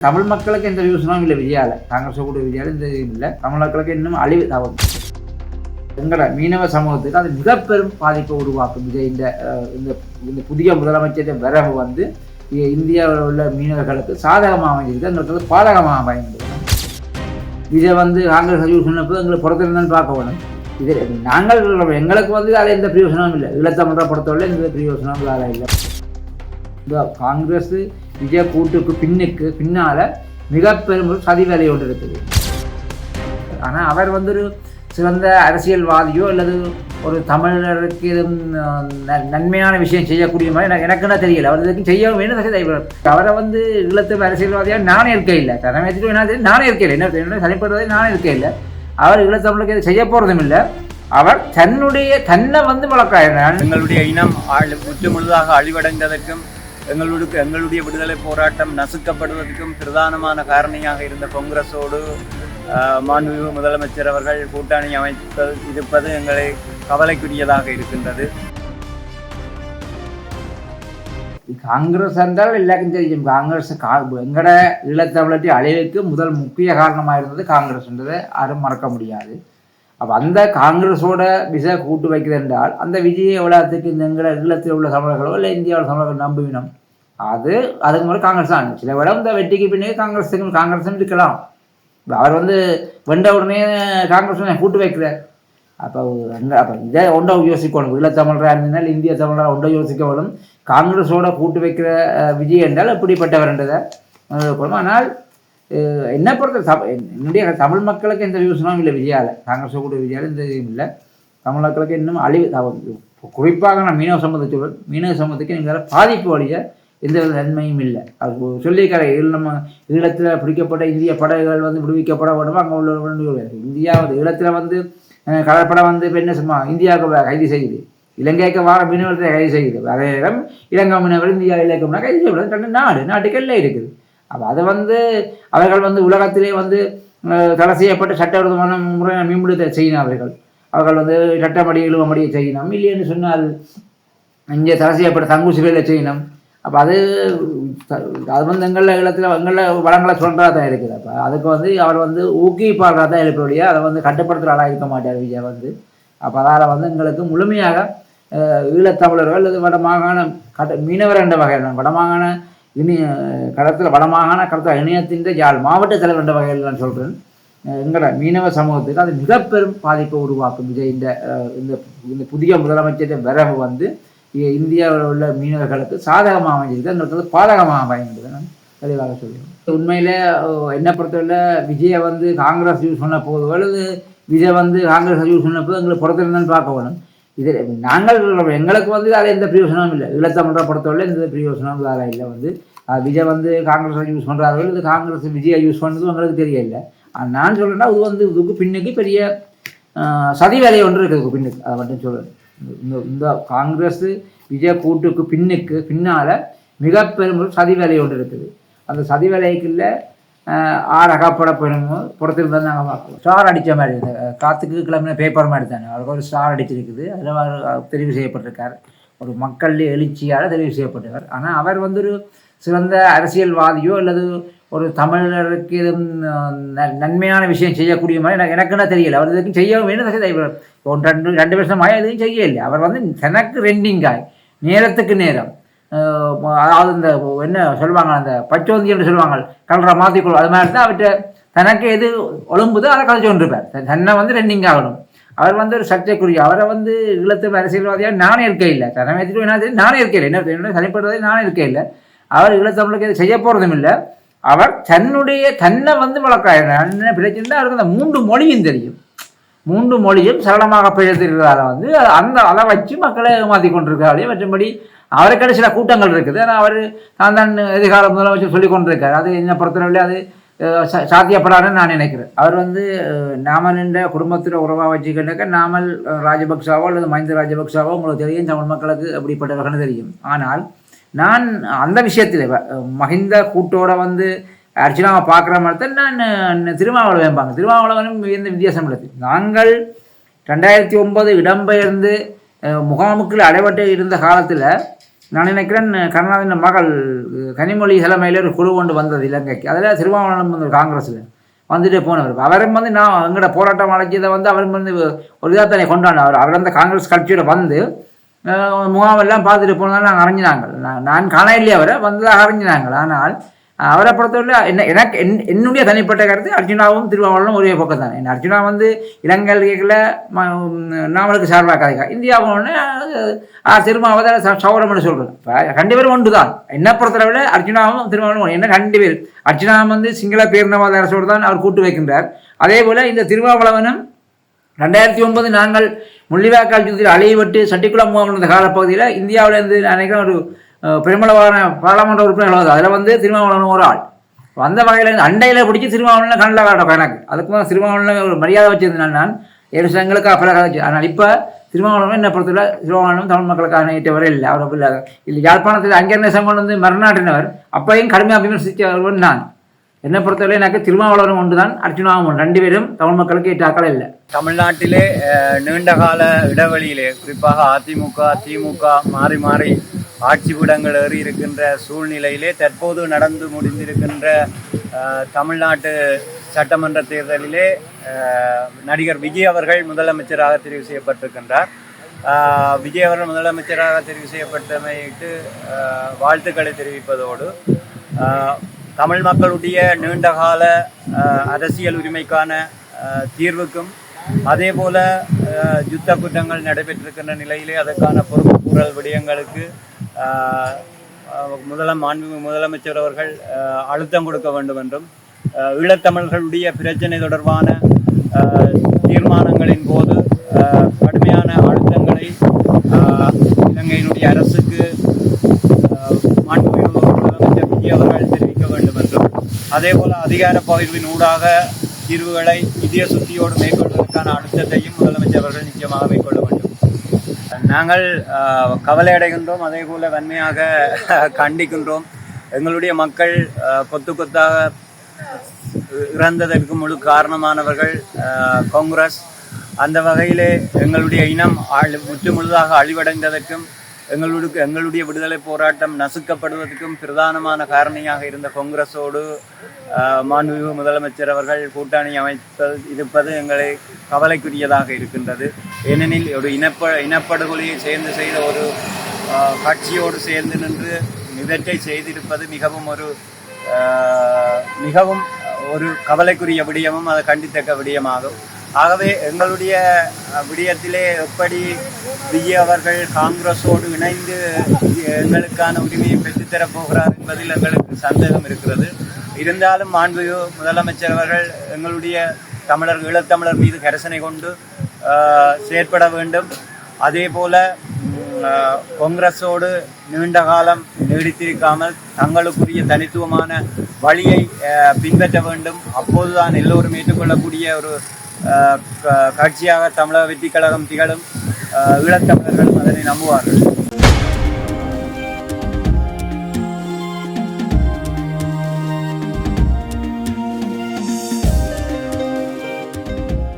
தமிழ் மக்களுக்கு எந்த யோசனையும் இல்லை விஜயால, காங்கிரஸ் கூட விஜயால இந்த இதுவும் இல்லை. தமிழ் மக்களுக்கு இன்னும் அழிவு தவறு. எங்களோட மீனவ சமூகத்துக்கு அது மிக பெரும் பாதிப்பை உருவாக்கும். விஜய் இந்த புதிய முதலமைச்சரின் வரவு வந்து இந்தியாவில் உள்ள மீனவர்களுக்கு சாதகமாக அமைஞ்சிருக்கு, எங்களுக்கு பாதகமாக அமைந்தது. இதை வந்து காங்கிரஸ் யூஸ் பண்ணப்போ எங்களுக்கு புறத்திருந்தான்னு பார்க்க வேணும். இது நாங்கள் எங்களுக்கு வந்து அதில் எந்த பிரயோசனமும் இல்லை. ஈழத்தமிழரை பொறுத்தவரை எந்த பிரயோசனமும் அதில் இல்லை. இந்த காங்கிரஸ் விஜய் கூட்டுக்கு பின்னால் மிக பெரும் ஒரு சதி வேலை ஒன்று இருக்குது. ஆனால் அவர் வந்து ஒரு சிறந்த அரசியல்வாதியோ அல்லது ஒரு தமிழருக்கு நன்மையான விஷயம் செய்யக்கூடிய மாதிரி எனக்குன்னா தெரியல. அவர் இதுக்கு செய்ய வேணும். அவரை வந்து ஈழத்து அரசியல்வாதியாக நானே இருக்க இல்லை. தலைமையத்துக்கு என்ன நானே இருக்க இல்லை. என்ன தனிப்படுவதை நானே இருக்க இல்லை. அவர் ஈழத்தமிழுக்கு எது செய்ய போகிறதும் இல்லை. அவர் தன்னை வந்து வளர்க்கிறார். எங்களுடைய இனம் முற்று முழுதாக அழிவடைந்ததற்கும் எங்களுடைய விடுதலை போராட்டம் நசுக்கப்படுவதற்கும் பிரதானமான காரணியாக இருந்த காங்கிரஸோடு மாண்புமிகு முதலமைச்சர் அவர்கள் கூட்டணி இருப்பது எங்களை கவலைக்குரியதாக இருக்கின்றது. காங்கிரஸ் என்றால் எல்லாருக்கும் தெரியும். காங்கிரஸ் எங்கட ஈழத்தமிழத்தை அழிவுக்கு முதல் முக்கிய காரணமாக இருந்தது காங்கிரஸ்ன்றதை யாரும் மறக்க முடியாது. அப்போ அந்த காங்கிரஸோட விசை கூட்டு வைக்கிறது என்றால் அந்த விஜயை எவ்வளோத்துக்கு இந்த எங்கட ஈழத்தில் உள்ள தமிழர்களோ இல்லை இந்தியாவில் தமிழர்கள் நம்புவினோம். அதுக்கு மேலே காங்கிரஸ் தான். சில விட இந்த வெற்றிக்கு பின்னே காங்கிரஸும் இருக்கலாம். அவர் வந்து வெண்ட உடனே காங்கிரஸ் கூட்டு வைக்கிறார். அப்போ இதை ஒன்றை யோசிக்கணும். ஈழத்தமிழராக இருந்தால் இந்திய தமிழராக ஒன்றை யோசிக்க வேணும். காங்கிரஸோட கூட்டு வைக்கிற விஜய் என்றால் எப்படிப்பட்டவர்ன்றதை. ஆனால் என்ன பொறுத்த என்னுடைய தமிழ் மக்களுக்கு எந்த யோசனையும் இல்லை விஜயால, காங்கிரஸ் கூட விஜயால எந்த இதுவும் இல்லை. தமிழ் மக்களுக்கு இன்னும் அழிவு. குறிப்பாக நான் மீனவ சமூகத்துக்கு நீங்கள் பாதிப்பு வழிய எந்த வித நன்மையும் இல்லை. அது சொல்லியிருக்கிற நம்ம ஈழத்தில் பிடிக்கப்பட்ட இந்திய படகுகள் வந்து விடுவிக்கப்பட வேண்டுமோ அங்கே உள்ள இந்தியா வந்து ஈழத்தில் வந்து கடற்படை வந்து இப்போ என்ன சும்மா இந்தியாவுக்கு கைது செய்யுது, இலங்கைக்கு வார மீனவர்களை கைது செய்யுது. அதே நேரம் இலங்கை மீனவர் இந்தியா இலக்கம்னா கைது செய்யக்கூடாது. ரெண்டு நாட்டுக்கு எல்லாம் இருக்குது. அப்போ அதை வந்து அவர்கள் வந்து உலகத்திலே வந்து தடை செய்யப்பட்ட சட்டவிரோதமான முறை மீன்பிடித்த செய்யணும். அவர்கள் வந்து சட்டமடி இழுவமடியை செய்யணும். இல்லைன்னு சொன்னால் இங்கே தடை செய்யப்பட்ட தங்குசிகளில் செய்யணும். அப்போ அது வந்து எங்களில் வளங்களை சொல்கிறதா தான் இருக்குது. அப்போ அதுக்கு வந்து அவர் வந்து ஊக்குவிப்பாளராக தான் இருப்பவழியா அதை வந்து கட்டுப்படுத்துகிற ஆளாக இருக்க மாட்டார் விஜய் வந்து. அப்போ அதால் வந்து எங்களுக்கு முழுமையாக ஈழத்தமிழர்கள் அல்லது வடமாகாண மீனவர் என்ற வகையில் வடமாகாண வடமாகாண கடத்தில் இணையத்தின் யாழ் மாவட்ட தலைவர் என்ற வகையில் நான் சொல்கிறேன். எங்களோட மீனவ சமூகத்துக்கு அது மிக பெரும் பாதிப்பை உருவாக்கும். விஜய் இந்த புதிய முதலமைச்சரின் வரவு வந்து இந்தியாவில் உள்ள மீனவர்களுக்கு சாதகமாக அமைஞ்சிருக்கு, எங்களுக்கு பாதகமாக அமைந்தது. நான் தெளிவாக சொல்லுவேன். உண்மையில் என்னை பொறுத்தவரை விஜயை வந்து காங்கிரஸ் யூஸ் பண்ண போதோ அல்லது விஜய் வந்து காங்கிரஸ் யூஸ் பண்ண போது எங்களுக்கு புறத்திருந்தான்னு பார்க்க வேணும். இது எங்களுக்கு வந்து அதில் எந்த பிரயோசனமும் இல்லை. ஈழத்தமிழரை பொறுத்தவரை எந்த பிரயோசனமும் அதில் இல்லை. வந்து விஜய் வந்து காங்கிரஸை யூஸ் பண்ணுறார்கள், இது காங்கிரஸ் விஜயை யூஸ் பண்ணதும் எங்களுக்கு தெரியல. நான் சொல்கிறேன்னா இது வந்து இதுக்கு பின்னுக்கு பெரிய சதி வேலை ஒன்று இருக்குது பின்னுக்கு. அதை மட்டும் சொல்கிறேன். இந்த காங்கிரஸ் விஜய் கூட்டுக்கு பின்னால் மிக பெரும் ஒரு சதி வேலை ஒன்று இருக்குது. அந்த சதி வேலைக்குள்ள ஆறு அகப்பட போயிடணும் புறத்திருந்தால் நாங்கள் பார்க்கலாம். ஸ்டார் அடித்த மாதிரி காற்றுக்கு கிளம்பின பேப்பர் மாதிரி தானே அவருக்கு ஒரு ஸ்டார் அடிச்சிருக்குது. அதில் தெரிவு செய்யப்பட்டிருக்கார். ஒரு மக்கள் எழுச்சியால் தெரிவு செய்யப்பட்டவர். ஆனால் அவர் வந்து ஒரு சிறந்த அரசியல்வாதியோ அல்லது ஒரு தமிழருக்கு நன்மையான விஷயம் செய்யக்கூடிய மாதிரி எனக்குன்னா தெரியல. அவர் இதுக்கு செய்ய வேணும். ரெண்டு வருஷமாக எதுவும் செய்ய இல்லை. அவர் வந்து தனக்கு ரெண்டிங்காய் நேரத்துக்கு நேரம், அதாவது இந்த என்ன சொல்லுவாங்க அந்த பச்சோந்தி என்று சொல்லுவாங்க, கலரை மாற்றிக்கொள்ளும். அது மாதிரி தான் அவர்கிட்ட தனக்கு எது ஒழும்புதோ அதை கலைச்சு கொண்டிருப்பார். தன்னை வந்து ரெண்டிங் ஆகணும். அவர் வந்து ஒரு சர்ச்சைக்குரிய. அவரை வந்து ஈழத்து அரசியல்வாதியாக நானே இருக்க இல்லை. தலைமையத்துக்கு என்ன நானே இருக்க இல்லை. என்ன தனிப்படுவதை நானே இருக்க இல்லை. அவர் ஈழத்தமிழுக்கு எது செய்ய போகிறதும் இல்லை. அவர் தன்னை வந்து வளர்க்கிறார். என்ன பிரச்சனை அவருக்கு அந்த 3 மொழியும் தெரியும். 3 மொழியும் சரளமாக பேசுகிறதால வந்து அதை வச்சு மக்களை ஏமாற்றி கொண்டிருக்காரு. மற்றபடி அவருக்கு சில கூட்டங்கள் இருக்குது. ஆனால் அவர் தான் எதிர்கால முதலமைச்சர் சொல்லி கொண்டிருக்காரு. அது என்ன பொறுத்தவரை அது சாத்தியப்படாதுன்னு நான் நினைக்கிறேன். அவர் வந்து நாமல் என்ற குடும்பத்தில் உறவாக வச்சுக்கிட்டாக்க நாமல் ராஜபக்சாவோ அல்லது மஹிந்த ராஜபக்சாவோ உங்களுக்கு தெரியும். தமிழ் மக்களுக்கு அப்படிப்பட்டவர்கள் தெரியும். ஆனால் நான் அந்த விஷயத்தில் மஹிந்த கூட்டோட வந்து அர்ச்சனாவை பார்க்குற மாதிரி தான் நான் திருமாவளவன் வைப்பாங்க. திருமாவளவனும் எந்த வித்தியாசம் இல்லை. நாங்கள் 2009 இடம்பெயர்ந்து முகாமுக்குள் அடைபட்டு இருந்த காலத்தில் நான் நினைக்கிறேன் கருணாநிதியின் மகள் கனிமொழி தலைமையில் ஒரு குழு கொண்டு வந்தது இலங்கைக்கு. அதில் திருமாவளவன் வந்து காங்கிரஸில் வந்துட்டு போனவர். அவரும் வந்து நான் எங்களோட போராட்டம் அழைச்சதை வந்து அவரும் வந்து ஒரு இதாக தானே கொண்டாடினார். அவர் அந்த காங்கிரஸ் கட்சியோட வந்து முகாமெல்லாம் பார்த்துட்டு போனதால் நாங்கள் அறிஞ்சினாங்க. நான் காண இல்லையே அவரை வந்ததாக அறிஞ்சினாங்க. ஆனால் அவரை பொறுத்தவரை எனக்கு என்னுடைய தனிப்பட்ட கருத்து அர்ஜுனாவும் திருமாவளவனும் ஒரே பக்கம் தான். என்ன அர்ஜுனா வந்து இலங்கையில் நாமளுக்கு சார்பாக கதைக்கா, இந்தியாவுன்னு திருமாவதை சௌரம்னு சொல்கிறேன். இப்போ ரெண்டு பேரும் ஒன்று தான். என்ன பொறுத்தளவில் அர்ஜுனாவும் திருமாவளவனும் என்ன ரெண்டு பேர். அர்ஜுனா வந்து சிங்கள பேரினவாத அரசோடு தான் அவர் கூட்டு வைக்கின்றார். அதே போல் இந்த திருமாவளவனும் 2009 நாங்கள் முள்ளிவாய்க்கால் யுத்தத்தில் அழியப்பட்டு சட்டிக்குளம் முகாம் காலப்பகுதியில் இந்தியாவிலேருந்து நினைக்கிறேன் ஒரு பெருமளவான பாராளுமன்ற உறுப்பினர்கள் அதில் வந்து திருமாவளவன் ஒரு ஆள். அந்த வகையில் அண்டையில் பிடிச்சி திருமாவளவனை கண்ணில் காட்டும் எனக்கு. அதுக்கு தான் திருமாவளவன் ஒரு மரியாதை வச்சிருந்தேன் நான் 7 வருஷங்களுக்கு பல கதை. ஆனால் இப்போ திருமாவளவன் என்ன பொறுத்தவரை திருமாவளவன் தமிழ் மக்களுக்காக ஏற்றவரே இல்லை. அவர் இல்லை யாழ்ப்பாணத்தில் அங்கேருந்து கொண்டு வந்து மறுநாட்டினவர் அப்பையும் கடுமையாக விமர்சித்தவர் நான். என்னை பொறுத்தவரை எனக்கு திருமாவளவன் ஒன்று தான், அர்ஜுனாவும் ஒன்று. 2 பேரும் தமிழ் மக்களுக்கு ஏற்றாக்கள் இல்லை. தமிழ்நாட்டிலே நீண்டகால இடைவெளியிலே குறிப்பாக அதிமுக திமுக மாறி மாறி ஆட்சி பீடங்கள் ஏறி இருக்கின்ற சூழ்நிலையிலே தற்போது நடந்து முடிந்திருக்கின்ற தமிழ்நாட்டு சட்டமன்ற தேர்தலிலே நடிகர் விஜய் அவர்கள் முதலமைச்சராக தெரிவு செய்யப்பட்டிருக்கின்றார். விஜய் அவர்கள் முதலமைச்சராக தெரிவு செய்யப்பட்டமைக்கு வாழ்த்துக்களை தெரிவிப்பதோடு தமிழ் மக்களுடைய நீண்டகால அரசியல் உரிமைக்கான தீர்வுக்கும் அதே போல யுத்த குற்றங்கள் நடைபெற்றிருக்கின்ற நிலையிலே அதற்கான பொறுப்பு கூறல் விடயங்களுக்கு முதலமைச்சர் அவர்கள் அழுத்தம் கொடுக்க வேண்டும் என்றும் ஈழத்தமிழர்களுடைய பிரச்சனை தொடர்பான தீர்மானங்களின் போது கடுமையான அழுத்தங்களை இலங்கையினுடைய அரசுக்கு முதலமைச்சர் விஜய் அவர்கள் தெரிவிக்க வேண்டும் என்றும் அதே போல அதிகார பகிர்வின் ஊடாக தீர்வுகளை இதய சுத்தியோடு மேற்கொள்வதற்கான அழுத்தத்தையும் முதலமைச்சர் அவர்கள் நிச்சயமாக மேற்கொள்ள வேண்டும். நாங்கள் கவலை அடைகின்றோம், அதே போல வன்மையாக கண்டிக்கின்றோம். எங்களுடைய மக்கள் கொத்து கொத்தாக இறந்ததற்கு முழு காரணமானவர்கள் காங்கிரஸ். அந்த வகையிலே எங்களுடைய இனம் முற்று முழுதாக அழிவடைந்ததற்கும் எங்களுடைய விடுதலை போராட்டம் நசுக்கப்படுவதற்கும் பிரதானமான காரணியாக இருந்த காங்கிரஸோடு மாண்புமிகு முதலமைச்சர் அவர்கள் கூட்டணி இருப்பது எங்களை கவலைக்குரியதாக இருக்கின்றது. ஏனெனில் ஒரு இனப்படுகொலையை சேர்ந்து செய்த ஒரு கட்சியோடு சேர்ந்து நின்று இவற்றை செய்திருப்பது மிகவும் ஒரு கவலைக்குரிய விடயமும் அது கண்டித்தக்க விடயமாகும். ஆகவே எங்களுடைய விடயத்திலே எப்படி விஜய் அவர்கள் காங்கிரஸோடு இணைந்து எங்களுக்கான உரிமையை பெற்றுத்தரப் போகிறார் என்பதில் எங்களுக்கு சந்தேகம் இருக்கிறது. இருந்தாலும் மாண்புமிகு முதலமைச்சர் அவர்கள் எங்களுடைய ஈழத்தமிழர் மீது கரிசனை கொண்டு செயற்பட வேண்டும். அதே போல காங்கிரஸோடு நீண்ட காலம் நீடித்திருக்காமல் தங்களுக்குரிய தனித்துவமான வழியை பின்பற்ற வேண்டும். அப்போதுதான் எல்லோரும் ஏற்றுக்கொள்ளக்கூடிய ஒரு கட்சியாக தமிழக வெற்றி கழகம் திகழும். ஈழத்தமிழர்களும் அதனை நம்புவார்கள்.